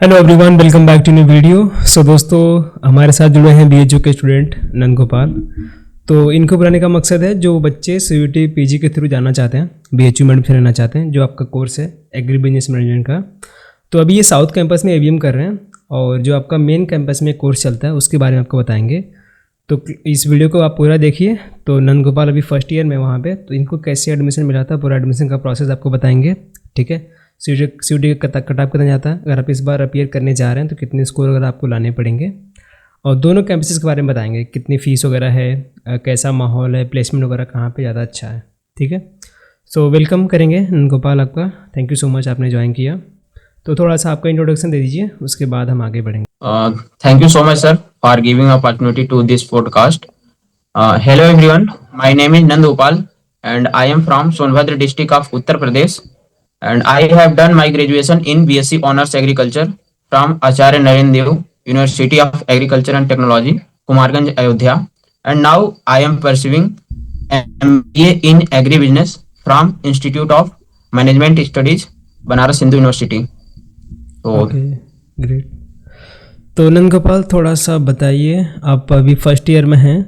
Hello everyone, welcome back to new video. So दोस्तों, हमारे साथ जुड़े हैं बीएचयू के स्टूडेंट नंद गोपाल। तो इनको बुलाने का मकसद है जो बच्चे सीयूटी पीजी के थ्रू जाना चाहते हैं, बीएचयू में एडमिशन लेना चाहते हैं, जो आपका कोर्स है एग्री बिजनेस मैनेजमेंट का। तो अभी ये साउथ कैंपस में एवीएम कर रहे हैं और जो आपका मेन कैंपस में कोर्स चलता है उसके बारे में आपको बताएंगे। तो इस वीडियो को आप पूरा देखिए। तो नंद गोपाल अभी फर्स्ट ईयर में वहाँ पे, तो इनको कैसे एडमिशन मिला था, पूरा एडमिशन का प्रोसेस आपको बताएंगे। ठीक है, सीयूटी का कट ऑफ कितना जाता है, अगर आप इस बार अपीयर करने जा रहे हैं तो कितने स्कोर अगर आपको लाने पड़ेंगे, और दोनों कैंपसेस के बारे में बताएंगे, कितनी फ़ीस वगैरह है, कैसा माहौल है, प्लेसमेंट वगैरह कहाँ पे ज़्यादा अच्छा है। ठीक है, सो वेलकम करेंगे नंद गोपाल आपका। थैंक यू सो मच आपने ज्वाइन किया। तो थोड़ा सा आपका इंट्रोडक्शन दे दीजिए, उसके बाद हम आगे बढ़ेंगे। Thank you so much, sir, for giving opportunity to this podcast. Hello everyone, my name is Nand Gopal and I am from Sonbhadra district of Uttar Pradesh, and I have done my graduation in BSc Honors Agriculture from Acharya Narendra Dev University of Agriculture and Technology, Kumarganj, Ayodhya, and now I am pursuing MBA in Agribusiness from Institute of Management Studies, Banaras Hindu University. So, okay, great. तो नंद गोपाल, थोड़ा सा बताइए, आप अभी first year में हैं,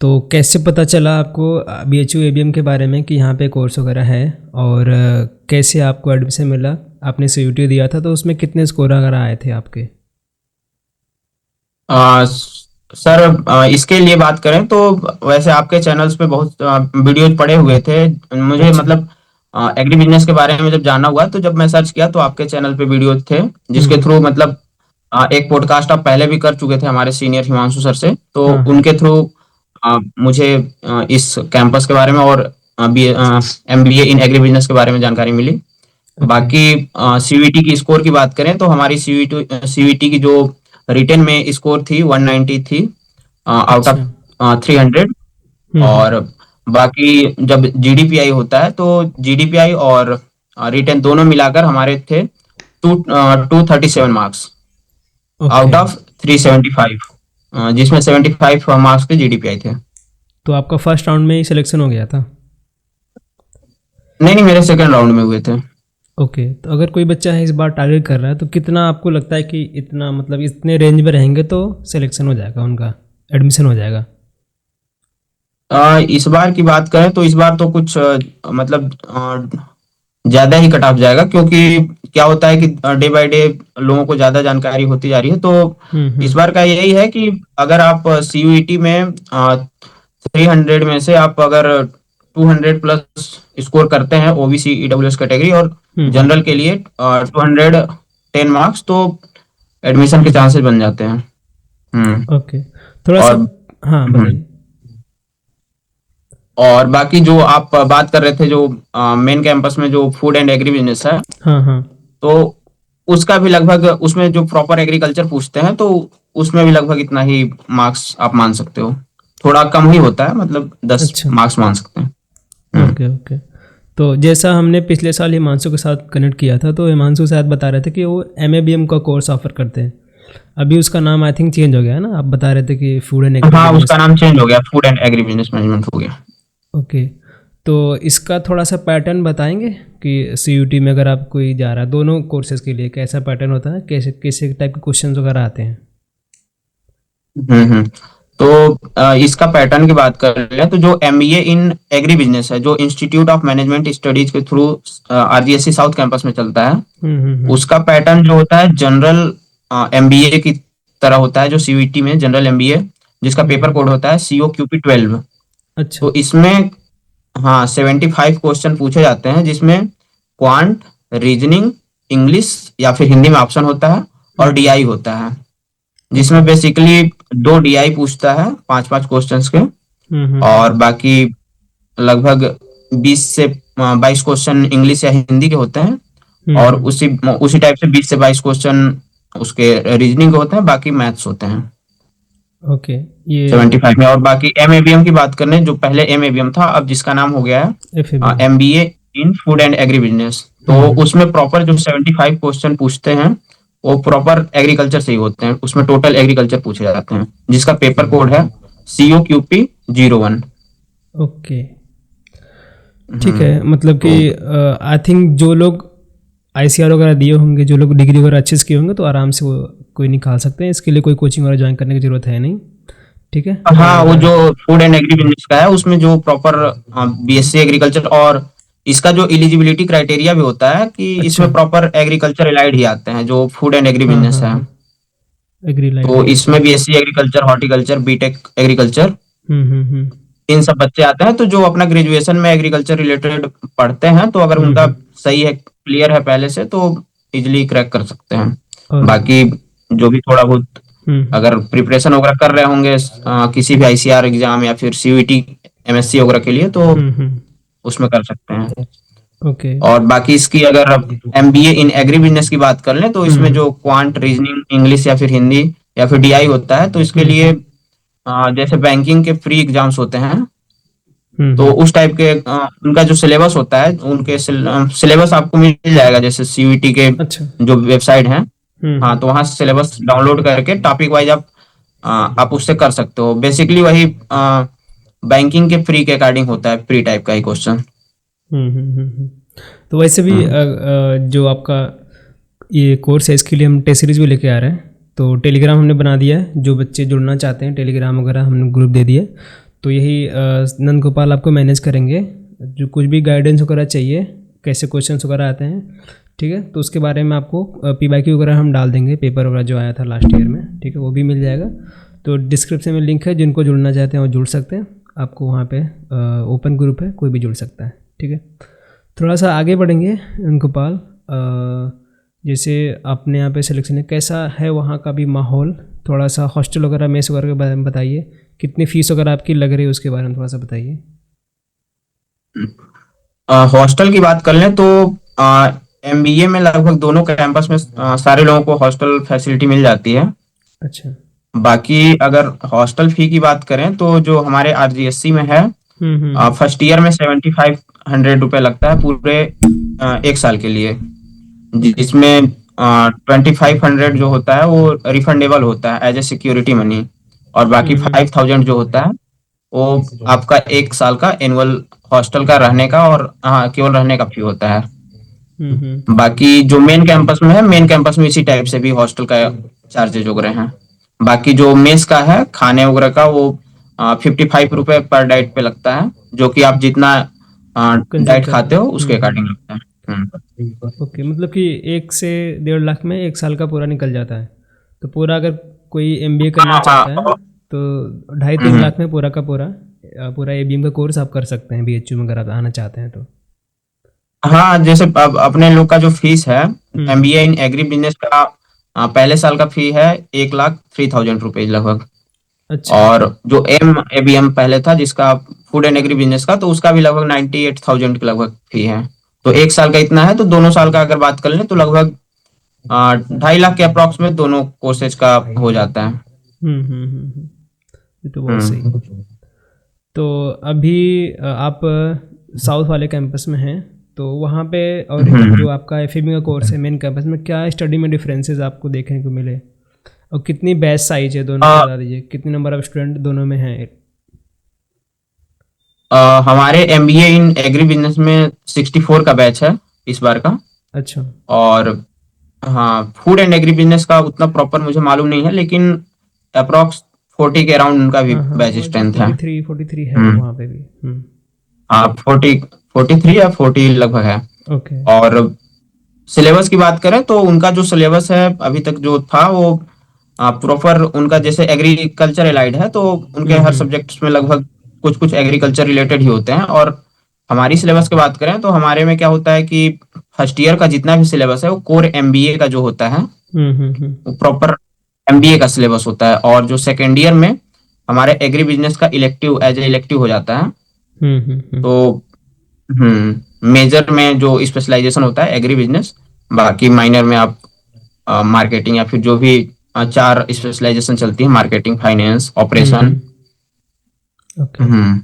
तो कैसे पता चला आपको बीएचयू एबीएम के बारे में कि यहाँ पे कोर्स वगैरह है, और कैसे आपको एडमिशन मिला? आपने सीयूटी दिया था तो उसमें कितने स्कोर वगैरह आए थे आपके? सर, इसके लिए बात करें तो वैसे आपके चैनल्स पे बहुत वीडियोज पड़े हुए थे। मुझे अच्छा। मतलब एग्री बिजनेस के बारे में जब जानना हुआ तो जब मैं सर्च किया तो आपके चैनल पे वीडियोज थे, जिसके हम्म। थ्रू मतलब एक पॉडकास्ट आप पहले भी कर चुके थे हमारे सीनियर हिमांशु सर से, तो हाँ हाँ। उनके थ्रू मुझे इस कैंपस के बारे में और एमबीए इन एग्री बिजनेस के बारे में जानकारी मिली। ओके। बाकी सीवीटी की स्कोर की बात करें तो हमारी सीवीटी की जो रिटेन में स्कोर थी 190 थी आउट अच्छा। ऑफ 300। हम्म। और बाकी जब जीडीपीआई होता है तो जीडीपीआई और रिटेन दोनों मिलाकर हमारे थे 237 मार्क्स ओके। आउट ऑफ 375, जिसमें 75 मार्क्स के जीडीपीआई थे। तो आपका फर्स्ट राउंड में ही सिलेक्शन हो गया था? नहीं नहीं, मेरे सेकंड राउंड में हुए थे। ओके, तो अगर कोई बच्चा है इस बार टारगेट कर रहा है, तो कितना आपको लगता है कि इतना, मतलब इतने रेंज में रहेंगे तो सिलेक्शन हो जाएगा, उनका एडमिशन हो जाएगा? इस बार की बात करें तो इस बार तो कुछ मतलब ज्यादा ही कट ऑफ जाएगा, क्योंकि क्या होता है कि डे बाय डे लोगों को ज्यादा जानकारी होती जा रही है। तो इस हम्म। बार का यही है कि अगर आप सीयूईटी में 300 में से आप अगर 200 प्लस स्कोर करते हैं ओबीसी ईडब्ल्यूएस कैटेगरी और जनरल के लिए 210 मार्क्स, तो एडमिशन के चांसेस बन जाते हैं। ओके, थोड़ा सा। और हाँ, हम्म, बताइए। और बाकी जो आप बात कर रहे थे, जो मेन कैंपस में जो फूड एंड एग्री बिजनेस है, हाँ हाँ। तो उसका भी लगभग, उसमें जो प्रॉपर एग्रीकल्चर पूछते हैं तो उसमें भी लगभग इतना ही मार्क्स आप मान सकते हो। थोड़ा कम ही होता है, मतलब 10 अच्छा। मार्क्स मान सकते हैं। हम्म। Okay okay. तो जैसा हमने पिछले साल हिमांशु के साथ कनेक्ट किया था, तो हिमांशु शायद बता रहे थे कि वो एमएबीएम का कोर्स ऑफर करते हैं। अभी उसका नाम आई थिंक चेंज हो गया है ना? आप बता रहे थे कि फूड एंड एग्री हाँ, बिजनेस। उसका नाम चेंज हो गया, food and agri business management हो गया। ओके, तो इसका थोड़ा सा पैटर्न बताएंगे कि सीयूटी में अगर आप कोई जा रहा है दोनों कोर्सेज के लिए, कैसा पैटर्न होता है, कैसे कैसे टाइप के क्वेश्चन वगैरह आते हैं? हम्म। तो इसका पैटर्न की बात कर लें तो जो एमबीए इन एग्री बिजनेस है, जो इंस्टीट्यूट ऑफ मैनेजमेंट स्टडीज के थ्रू आरजीएससी साउथ कैंपस में चलता है, हम्म। उसका पैटर्न जो होता है जनरल एमबीए की तरह होता है, जो सीयूईटी में जनरल एमबीए, जिसका पेपर हम्म। कोड होता है COQP12। अच्छा। तो इसमें हाँ 75 क्वेश्चन पूछे जाते हैं, जिसमें क्वांट, रीजनिंग, इंग्लिश या फिर हिंदी में ऑप्शन होता है, और हम्म। डीआई होता है, ओके। जिसमें बेसिकली 2 डीआई पूछता है 5-5 क्वेश्चंस के, हम्म। और बाकी लगभग 20 से 22 क्वेश्चन इंग्लिश या हिंदी के होते हैं, और हम्म। उसी उसी टाइप से 20 से 22 क्वेश्चन उसके रीजनिंग के होते हैं, बाकी मैथ्स होते हैं ओके। ये 75 में। और बाकी एमएबीएम की बात करें, जो पहले एमएबीएम था अब जिसका नाम हो गया है FABM. MBA in food and agri business, तो उसमें प्रॉपर जो 75 क्वेश्चन पूछते हैं वो प्रॉपर एग्रीकल्चर से ही होते हैं, उसमें टोटल एग्रीकल्चर पूछे जाते हैं, जिसका पेपर कोड है COQP01। ओके, ठीक है। मतलब कि आई थिंक जो लोग ICR वगैरह दिए होंगे, जो लोग डिग्री वगैरह अच्छे से किए होंगे तो आराम से वो कोई निकाल सकते हैं। इसके लिए कोई कोचिंग वगैरह ज्वाइन करने की ज़रूरत है नहीं। ठीक है। हाँ, वो और जो फूड एंड एग्री बिजनेस का है उसमें जो प्रॉपर बीएससी एग्रीकल्चर, और इसका जो एलिजिबिलिटी क्राइटेरिया भी होता है कि अच्छा। इसमें प्रॉपर एग्रीकल्चर एलाइड ही आते हैं, जो फूड एंड एग्री हाँ बिजनेस हाँ है। हाँ, एग्री लाइट तो ही आते इसमें हैं। BSc agriculture, horticulture, BTech agriculture, hmm. इन सब बच्चे आते हैं। तो जो अपना ग्रेजुएशन में एग्रीकल्चर रिलेटेड पढ़ते हैं, तो अगर उनका हम्म। सही है, क्लियर है पहले से, तो इजिली क्रैक कर सकते हैं। और बाकी जो भी थोड़ा बहुत हम्म अगर प्रिपरेशन वगैरह कर रहे होंगे किसी भी आईसीआर एग्जाम या फिर सीयूईटी, एमएससी वगैरह के लिए, तो हम्म। उसमें कर सकते हैं। ओके। और बाकी इसकी अगर एमबीए इन एग्री बिजनेस की बात कर लें, तो इसमें हम्म जो क्वांट, रीजनिंग, इंग्लिश या फिर हिंदी या फिर डीआई होता है, तो इसके लिए हम्म जैसे बैंकिंग के प्री एग्जाम्स होते हैं, तो हम्म। उस टाइप के उनका जो सिलेबस होता है, उनके सिलेबस आपको मिल जाएगा जैसे सीयूईटी के अच्छा। जो वेबसाइट है। हाँ, हम्म। तो वहाँ से सिलेबस डाउनलोड करके टॉपिक वाइज आप उससे कर सकते हो। बेसिकली वही बैंकिंग के प्री के अकॉर्डिंग होता है, प्री टाइप का ही क्वेश्चन। हम्म। तो वैसे भी जो आपका ये कोर्स है इसके लिए हम टेस्ट सीरीज भी लेके आ रहे हैं। तो टेलीग्राम हमने बना दिया है, जो बच्चे जुड़ना चाहते हैं टेलीग्राम वगैरह हमने ग्रुप दे दिया। तो यही नंद गोपाल आपको मैनेज करेंगे। जो कुछ भी गाइडेंस वगैरह चाहिए, कैसे क्वेश्चंस वगैरह आते हैं, ठीक है, तो उसके बारे में आपको PYQ वगैरह हम डाल देंगे, पेपर वगैरह जो आया था लास्ट ईयर में, ठीक है, वो भी मिल जाएगा। तो डिस्क्रिप्शन में लिंक है, जिनको जुड़ना चाहते हैं वो जुड़ सकते हैं। आपको वहाँ पे ओपन ग्रुप है, कोई भी जुड़ सकता है। ठीक है, थोड़ा सा आगे बढ़ेंगे गोपाल। जैसे अपने यहाँ पे सिलेक्शन है, कैसा है वहाँ का भी माहौल? थोड़ा सा हॉस्टल वगैरह, मेस वगैरह के बारे में बताइए। कितनी फीस वगैरह आपकी लग रही है उसके बारे में थोड़ा सा बताइए। हॉस्टल की बात कर लें तो एमबीए में लगभग दोनों कैंपस में सारे लोगों को हॉस्टल फैसिलिटी मिल जाती है। अच्छा। बाकी अगर हॉस्टल फी की बात करें, तो जो हमारे आरजीएससी में है, हम्म। फर्स्ट ईयर में 7500 रुपये लगता है पूरे एक साल के लिए, ओके। जिसमें 2500 जो होता है वो रिफंडेबल होता है एज ए सिक्योरिटी मनी, और बाकी हम्म 5000 जो होता है वो आपका एक साल का एनुअल हॉस्टल का रहने का, और हाँ, केवल रहने का फी होता है। हम्म। बाकी जो मेन कैंपस में है, मेन कैंपस में इसी टाइप से भी हॉस्टल का चार्जेज वगैरह हैं। बाकी जो मेस का है, खाने वगैरह का, वो 55 रुपये पर डाइट पे लगता है, जो कि आप जितना कंज्यूम डाइट करते खाते हैं। हो उसके अकॉर्डिंग लगता है। ओके, मतलब कि 1 से 1.5 लाख में एक साल का पूरा निकल जाता है। तो पूरा अगर कोई MBA करना हाँ चाहता है हाँ। तो 2.5-3 लाख में पूरा का पूरा पूरा ABM का कोर्स आप कर सकते हैं, BHU में अगर आप आना चाहते हैं तो। हाँ, जैसे अब अपने लोग का जो फीस है, hmm. MBA in agri business का पहले साल का फी है 1,03,000 रुपये लगभग। अच्छा। और जो एम एबीएम पहले था, जिसका फूड एंड एग्री बिजनेस का, तो उसका भी लगभग 98,000 के लगभग फी है। तो एक साल का इतना है, तो दोनों साल का अगर बात कर लें तो लगभग 2.5 लाख के अप्रॉक्स में दोनों कोर्सेज का हो जाता है। ये तो बहुत सही। हम्म। तो अभी आप साउथ वाले कैंपस में हैं, तो वहाँ पे और हम्म। जो आपका FAB का कोर्स है मेन कैंपस में, क्या स्टडी में डिफरेंसेस आपको देखने को मिले? और कितनी बैच साइज है दोनों की, अ, बता दीजिए, कितने नंबर ऑफ स्टूडेंट दोनों में हैं? हमारे एमबीए इन एग्री बिजनेस में 64 का बैच है इस बार का। अच्छा। और हाँ, फूड एंड एग्री बिजनेस का उतना प्रॉपर मुझे मालूम नहीं है, लेकिन अप्रॉक्स 40 के अराउंड उनका भी हाँ हाँ, बैच वही तो स्ट्रेंथ है। 43 है हम्म। वहाँ पे भी। हाँ, 43 या 40 लगभग है। ओके। और सिलेबस की बात करें तो उनका जो सिलेबस है अभी तक जो था, वो प्रॉपर उनका जैसे एग्रीकल्चर एलाइड है, तो उनके हर हम्म। सब्जेक्ट्स में लगभग कुछ कुछ एग्रीकल्चर रिलेटेड ही होते हैं। और हमारी सिलेबस की बात करें तो हमारे में क्या होता है कि फर्स्ट ईयर का जितना भी सिलेबस है, वो कोर एमबीए का जो होता है, हम्म। वो प्रॉपर एमबीए का सिलेबस होता है। और जो सेकेंड ईयर में हमारे एग्री बिजनेस का इलेक्टिव एज ए इलेक्टिव हो जाता है। हम्म। तो मेजर में जो स्पेशलाइजेशन होता है एग्री बिजनेस, बाकी माइनर में आप मार्केटिंग या फिर जो भी चार स्पेशलाइजेशन चलती है, मार्केटिंग, फाइनेंस, ऑपरेशन। ओके। हम्म।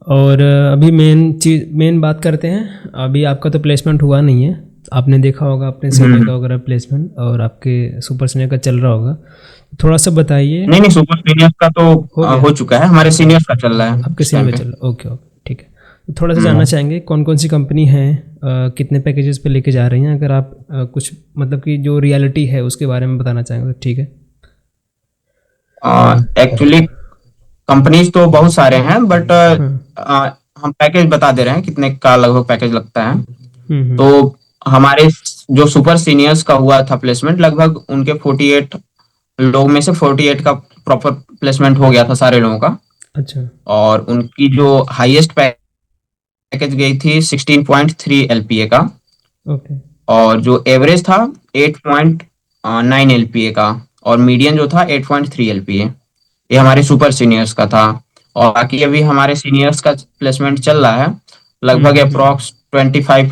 और अभी मेन बात करते हैं। अभी आपका तो प्लेसमेंट हुआ नहीं है, आपने देखा होगा अपने सीनियर का हम्म। वगैरह प्लेसमेंट, और आपके सुपर सीनियर का चल रहा होगा। थोड़ा सा बताइए। नहीं नहीं, सुपर सीनियर्स का तो हो गया? हो चुका है, हमारे सीनियर्स का चल रहा है आपके इस सीनियर टाइम का पे। चल, ओके ओके, ठीक है। तो थोड़ा सा जानना चाहेंगे कौन कौन सी कंपनी है, कितने पैकेजेस पे लेके जा रही हैं, अगर आप कुछ मतलब कि जो रियलिटी है उसके बारे में बताना चाहेंगे तो ठीक है। एक्चुअली कंपनीज तो बहुत सारे हैं, बट हाँ। हम पैकेज बता दे रहे हैं कितने का लगभग पैकेज लगता है। हम्म। तो हमारे जो सुपर सीनियर्स का हुआ था प्लेसमेंट, लगभग उनके 48 लोग में से 48 का प्रॉपर प्लेसमेंट हो गया था सारे लोगों का। अच्छा। और उनकी जो हाईएस्ट पैकेज गई थी 16.3 एलपीए का, ओके। और जो एवरेज था 8.9 एलपीए का, और मीडियन जो था 8.3 एलपीए। ये हमारे सुपर सीनियर्स का था। और बाकी अभी हमारे सीनियर्स का प्लेसमेंट चल रहा है, लगभग हम्म। अप्रोक्स 25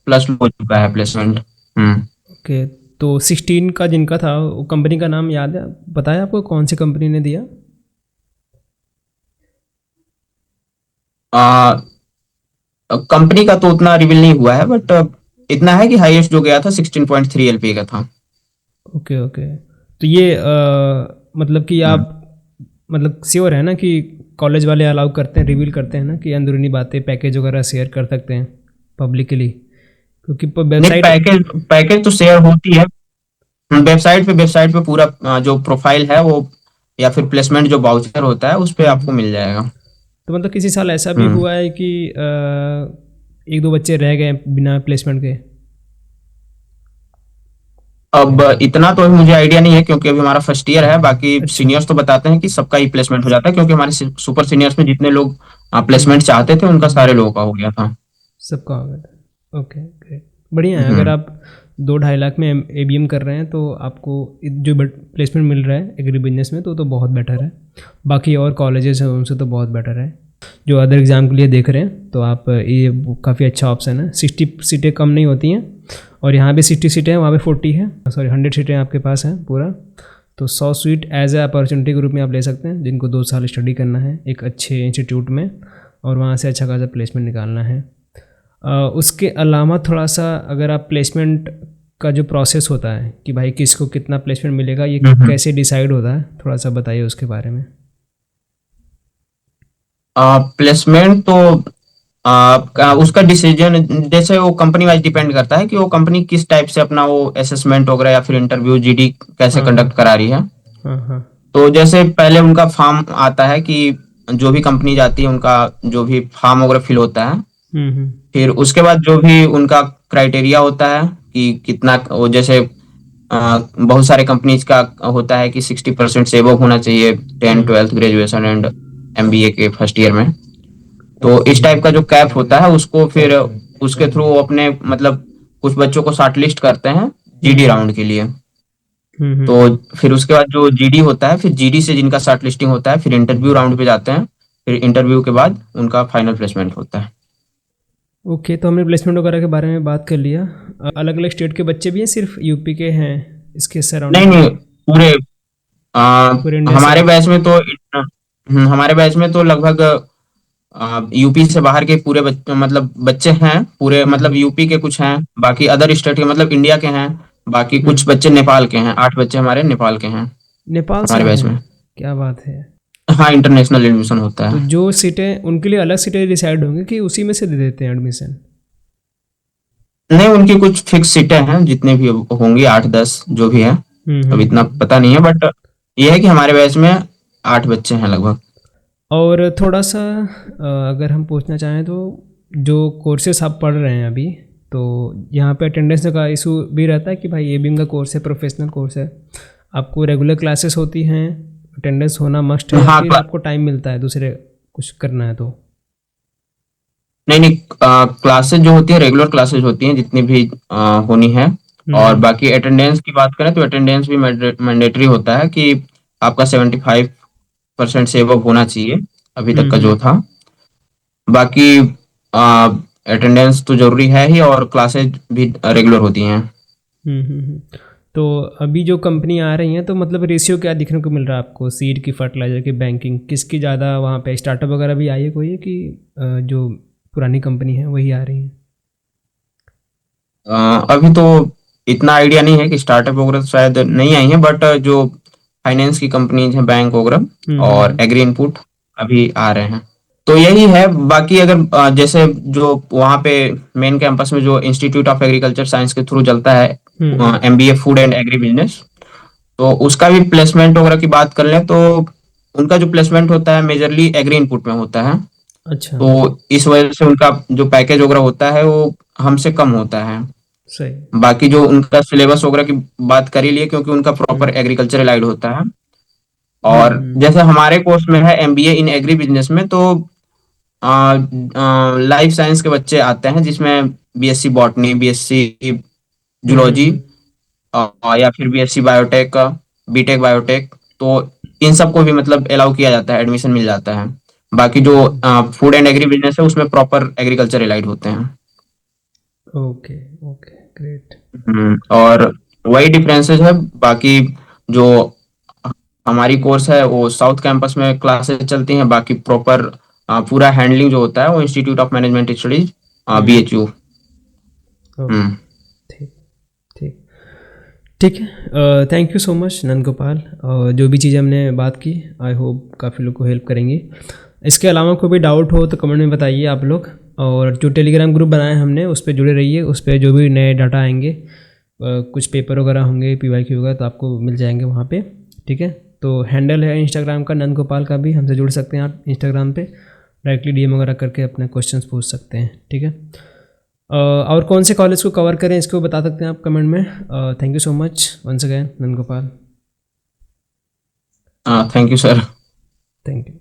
प्लस हो चुका है प्लेसमेंट। हम्म। ओके। तो 16 का जिनका था वो कंपनी का नाम याद है, बताया आपको कौन सी कंपनी ने दिया? कंपनी का तो उतना रिवील नहीं हुआ है, बट इतना है कि हाईएस्ट जो गया था 16.3 एलपीए का था। Okay okay. तो ये मतलब कि हम्म। आप मतलब श्योर है ना कि कॉलेज वाले अलाउ करते हैं, रिवील करते हैं ना कि अंदरूनी बातें पैकेज वगैरह शेयर कर सकते हैं पब्लिकली, क्योंकि नहीं, वेबसाइट। पैकेज पैकेज तो शेयर होती है। वेबसाइट पे पूरा जो प्रोफाइल है वो, या फिर प्लेसमेंट जो वाउचर होता है उस पे आपको हम्म। मिल जाएगा। तो मतलब किसी साल ऐसा भी हम्म। हुआ है कि एक दो बच्चे रह गए बिना प्लेसमेंट के? अब इतना तो अभी मुझे आइडिया नहीं है, क्योंकि अभी हमारा फर्स्ट ईयर है। बाकी अच्छा। सीनियर्स तो बताते हैं कि सबका ही प्लेसमेंट हो जाता है, क्योंकि हमारे सुपर सीनियर्स में जितने लोग हम्म। प्लेसमेंट चाहते थे उनका हम्म। सारे लोगों का हो गया था। सबका हो गया था। ओके ग्रेट, बढ़िया है। अगर हम्म। आप 2-2.5 लाख में एबीएम कर रहे हैं तो आपको जो प्लेसमेंट मिल रहा है एग्री बिजनेस में तो बहुत बेटर है। बाकी और कॉलेजेस हैं उनसे तो बहुत बेटर है। जो अदर एग्ज़ाम के लिए देख रहे हैं तो आप ये काफ़ी अच्छा ऑप्शन है। 60 सीटें कम नहीं होती हैं, और यहाँ पे 60 सीटें हैं, वहाँ पे 40 है, सॉरी 100 सीटें आपके पास हैं पूरा। तो 100 सीट एज ए अपॉर्चुनिटी के रूप में आप ले सकते हैं, जिनको 2 साल स्टडी करना है एक अच्छे इंस्टीट्यूट में और वहाँ से अच्छा खासा प्लेसमेंट निकालना है। उसके अलावा थोड़ा सा अगर आप प्लेसमेंट का जो प्रोसेस होता है कि भाई किसको कितना प्लेसमेंट मिलेगा, ये हम्म। कैसे डिसाइड होता है, थोड़ा सा बताइए उसके बारे में। प्लेसमेंट तो उसका डिसीजन जैसे वो कंपनी वाइज डिपेंड करता है कि वो कंपनी किस टाइप से अपना वो असेसमेंट वगैरह या फिर इंटरव्यू जीडी कैसे हाँ हाँ। कंडक्ट करा रही है। हाँ हाँ। तो जैसे पहले उनका फॉर्म आता है कि जो भी कंपनी जाती है उनका जो भी फॉर्म वगैरह फिल होता है। हम्म। फिर उसके बाद जो भी उनका क्राइटेरिया होता है कि कितना वो, जैसे बहुत सारे कंपनीज का होता है कि 60% से एबव होना चाहिए 10th 12th graduation and MBA के फर्स्ट ईयर में। तो इस टाइप का जो कैप होता है उसको फिर उसके थ्रू वो अपने मतलब कुछ बच्चों को शॉर्टलिस्ट करते हैं जीडी हम्म। राउंड के लिए। तो हम्म। फिर उसके बाद जो जीडी होता है, फिर जीडी से जिनका शॉर्ट लिस्टिंग होता है फिर इंटरव्यू राउंड पे जाते हैं। फिर इंटरव्यू के बाद उनका फाइनल प्लेसमेंट होता है। ओके, तो हमने प्लेसमेंट वगैरह के बारे में बात कर लिया। अलग अलग स्टेट के बच्चे भी हैं, सिर्फ यूपी के हैं इसके नहीं सराउंडिंग? नहीं, पूरे पूरे इंडिया से हमारे हैं? बैच में तो हमारे बैच में तो लगभग यूपी से बाहर के पूरे मतलब बच्चे हैं पूरे, मतलब हम्म। यूपी के कुछ हैं, बाकी अदर स्टेट के मतलब इंडिया के हैं। बाकी कुछ हम्म। बच्चे नेपाल के हैं, 8 बच्चे हमारे नेपाल के हैं नेपाल से हमारे आए बैच हैं? में। क्या बात है। हाँ, इंटरनेशनल एडमिशन होता तो है। जो सीटें उनके लिए अलग सीटें डिसाइड होंगी कि उसी में से दे देते हैं एडमिशन? नहीं, उनकी कुछ फिक्स सीटें हैं, जितने भी होंगी 8 10 जो भी है। अब इतना हम्म। पता नहीं है, बट ये है कि हमारे बैच में 8 बच्चे हैं लगभग। और थोड़ा सा अगर हम पूछना चाहें तो जो कोर्सेस आप पढ़ रहे हैं अभी, तो यहाँ पे अटेंडेंस का इशू भी रहता है कि भाई एबीएम का कोर्स है, प्रोफेशनल कोर्स है, आपको रेगुलर क्लासेस होती हैं, अटेंडेंस होना मस्ट है, या हाँ, फिर आपको टाइम मिलता है दूसरे कुछ करना है तो? नहीं नहीं, क्लासेस जो होती है रेगुलर क्लासेस होती हैं जितनी भी होनी है। और हम्म। बाकी अटेंडेंस की बात करें तो अटेंडेंस भी मैंडेटरी होता है कि आपका 75% से एबव होना चाहिए अभी तक का हम्म। जो था। बाकी अटेंडेंस तो जरूरी है ही, और क्लासेज भी रेगुलर होती हैं। तो अभी जो कंपनी आ रही हैं तो मतलब रेशियो क्या दिखने को मिल रहा है आपको, सीड की, फर्टिलाइजर की, बैंकिंग, किसकी ज़्यादा वहाँ पे स्टार्टअप वगैरह भी आई है कोई है कि जो पुरानी कंपनी है वही आ रही है? अभी तो इतना आइडिया नहीं है कि स्टार्टअप वगैरह तो शायद नहीं आई है, बट जो फाइनेंस की कंपनीज हैं बैंक वगैरह और हम्म। एग्री इनपुट अभी आ रहे हैं। तो यही है। बाकी अगर जैसे जो वहाँ पे मेन कैंपस में जो इंस्टीट्यूट ऑफ एग्रीकल्चर साइंस के थ्रू चलता है hmm. MBA food and agri business, तो उसका भी प्लेसमेंट वगैरह की बात कर लें तो उनका जो प्लेसमेंट होता है मेजरली एग्री इनपुट में होता है। अच्छा। तो इस वजह से उनका जो पैकेज वगैरह होता है वो हमसे कम होता है। सही। बाकी जो उनका सिलेबस वगैरह की बात कर ही लिए, क्योंकि उनका प्रॉपर हम्म एग्रीकल्चर एलाइड होता है। और हम्म जैसे हमारे कोर्स में है एमबीए इन एग्री बिजनेस में, तो लाइफ साइंस के बच्चे आते हैं जिसमें बीएससी बॉटनी, बीएससी जूलॉजी, हम्म। या फिर बीएससी बायोटेक, बीटेक बायोटेक, तो इन सबको भी मतलब अलाउ किया जाता है, एडमिशन मिल जाता है। बाकी जो हम्म। फूड एंड एग्री बिजनेस है उसमें प्रॉपर एग्रीकल्चर एलाइड होते हैं। Okay okay great. और वही डिफरेंसेस है। बाकी जो हमारी कोर्स है वो साउथ कैंपस में क्लासेस चलती हैं, बाकी प्रॉपर पूरा हैंडलिंग जो होता है वो institute of management studies, hmm. BHU. Okay. Hmm. ठीक। ठीक। ठीक है। Thank you so much Nand Gopal. जो भी चीज़ें हमने बात की आई होप काफ़ी लोग को हेल्प करेंगी। इसके अलावा कोई भी डाउट हो तो कमेंट में बताइए आप लोग। और जो टेलीग्राम ग्रुप बनाया है हमने उस पर जुड़े रहिए, उस पर जो भी नए डाटा आएंगे, कुछ पेपर वगैरह होंगे, पीवाईक्यू वगैरह, तो आपको मिल जाएंगे वहाँ पे। ठीक है। तो हैंडल है इंस्टाग्राम का नंद गोपाल का भी, हमसे जुड़ सकते हैं आप इंस्टाग्राम पे, डायरेक्टली डीएम वगैरह करके अपने क्वेश्चंस पूछ सकते हैं। ठीक है। और कौन से कॉलेज को कवर करें इसको बता सकते हैं आप कमेंट में। Thank you so much once again Nand Gopal. Thank you sir. Thank you.